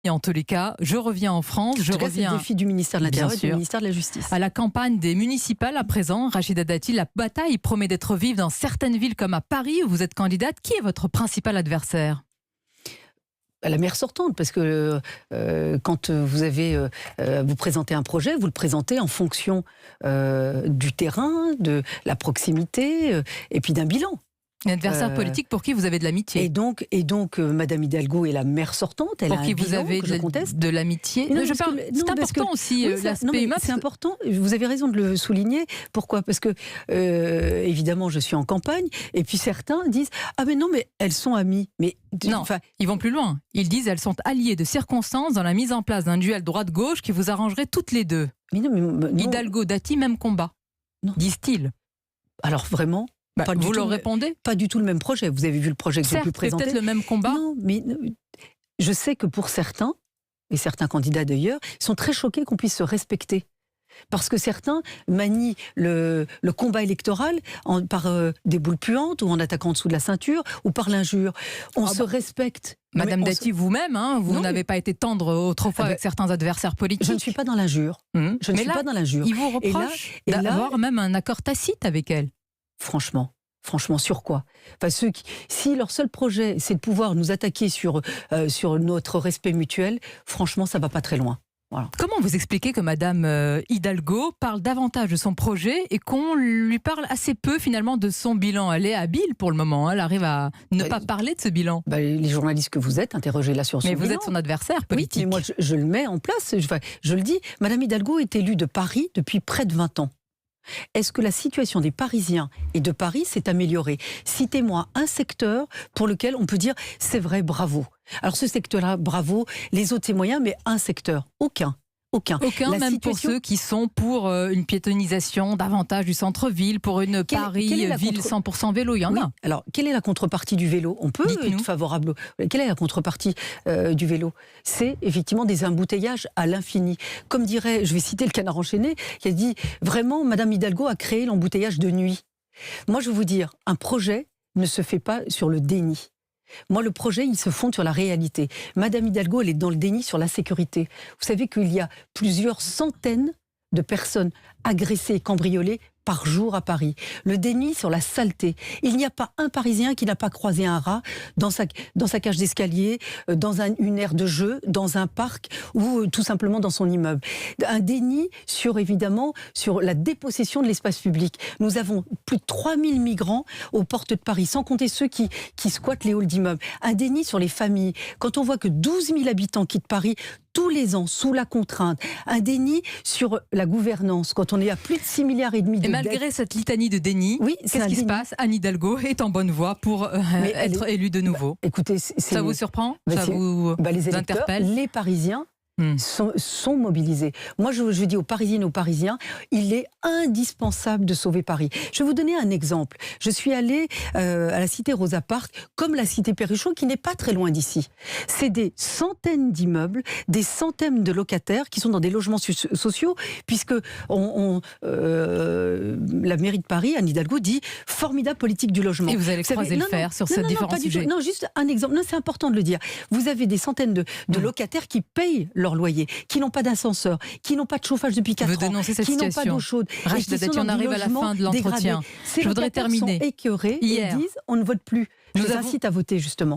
Et en tous les cas, je reviens en France, je reviens... C'est le défi du ministère de l'Intérieur et du sûr. ministère de la Justice. À la campagne des municipales à présent, Rachida Dati, la bataille promet d'être vive dans certaines villes comme à Paris où vous êtes candidate. Qui est votre principal adversaire ? La maire sortante, parce que quand vous présentez un projet, vous le présentez en fonction du terrain, de la proximité et puis d'un bilan. Un adversaire politique pour qui vous avez de l'amitié. Et donc Madame Hidalgo est la maire sortante. Elle pour a qui un vous bilan avez que je conteste. de l'amitié. C'est important aussi, l'aspect humain. C'est important, vous avez raison de le souligner. Pourquoi ? Parce que, évidemment, je suis en campagne, et puis certains disent « Ah mais non, mais elles sont amies ». Mais non, ils vont plus loin. Ils disent « Elles sont alliées de circonstances dans la mise en place d'un duel droite-gauche qui vous arrangerait toutes les deux ». Hidalgo, Dati, même combat, disent-ils. Alors vraiment vous leur répondez ? Pas du tout le même projet. Vous avez vu le projet que j'ai pu présenter. Peut-être le même combat. Non, mais je sais que pour certains, et certains candidats d'ailleurs, ils sont très choqués qu'on puisse se respecter. Parce que certains manient le combat électoral par des boules puantes, ou en attaquant en dessous de la ceinture, ou par l'injure. On se respecte. Madame Dati, vous-même, vous n'avez pas été tendre autrefois avec certains adversaires politiques. Je ne suis pas dans l'injure. Je ne suis pas dans l'injure. Ils vous reprochent d'avoir même un accord tacite avec elle. Franchement, sur quoi ? Enfin, si leur seul projet, c'est de pouvoir nous attaquer sur notre respect mutuel, franchement, ça ne va pas très loin. Voilà. Comment vous expliquez que Madame Hidalgo parle davantage de son projet et qu'on lui parle assez peu finalement de son bilan ? Elle est habile pour le moment, elle arrive à ne pas parler de ce bilan. Les journalistes que vous êtes, interrogez-la sur son bilan. Mais vous êtes son adversaire politique. Oui, mais moi je le mets en place, je le dis. Madame Hidalgo est élue de Paris depuis près de 20 ans. Est-ce que la situation des Parisiens et de Paris s'est améliorée ? Citez-moi un secteur pour lequel on peut dire c'est vrai, bravo. Alors ce secteur-là, bravo, les autres c'est moyen, mais un secteur, aucun. Même pour ceux qui sont pour une piétonisation davantage du centre-ville, pour une Paris-ville 100% vélo, il y en a. Alors, quelle est la contrepartie du vélo ? On peut être favorable. Quelle est la contrepartie du vélo ? C'est effectivement des embouteillages à l'infini. Comme dirait, je vais citer le Canard enchaîné, qui a dit, vraiment, Madame Hidalgo a créé l'embouteillage de nuit. Moi, je vais vous dire, un projet ne se fait pas sur le déni. Moi, le projet, il se fonde sur la réalité. Madame Hidalgo, elle est dans le déni sur la sécurité. Vous savez qu'il y a plusieurs centaines de personnes agressées et cambriolées par jour à Paris. Le déni sur la saleté. Il n'y a pas un Parisien qui n'a pas croisé un rat dans sa cage d'escalier, dans une aire de jeu, dans un parc ou tout simplement dans son immeuble. Un déni évidemment sur la dépossession de l'espace public. Nous avons plus de 3000 migrants aux portes de Paris, sans compter ceux qui squattent les halls d'immeubles. Un déni sur les familles. Quand on voit que 12 000 habitants quittent Paris tous les ans sous la contrainte. Un déni sur la gouvernance. Quand on est à plus de 6,5 milliards de dettes. Malgré cette litanie de déni, qu'est-ce qui se passe ? Anne Hidalgo est en bonne voie pour être élue de nouveau. Écoutez, ça vous surprend ? Ça vous interpelle ? Les Parisiens sont mobilisés. Moi, je dis aux Parisiennes et aux Parisiens, il est indispensable de sauver Paris. Je vais vous donner un exemple. Je suis allée à la cité Rosa Parks, comme la cité Perruchot, qui n'est pas très loin d'ici. C'est des centaines d'immeubles, des centaines de locataires qui sont dans des logements sociaux, puisque la mairie de Paris, Anne Hidalgo, dit formidable politique du logement. Et vous allez croiser le fer sur ces différents sujets. Non, juste un exemple. Non, c'est important de le dire. Vous avez des centaines de locataires qui payent leur loyer, qui n'ont pas d'ascenseur, qui n'ont pas de chauffage depuis 4 ans, qui n'ont pas d'eau chaude. Rachida Dati, on arrive à la fin de l'entretien. Je voudrais terminer. Ils sont écœurés et disent on ne vote plus. Je vous incite à voter justement.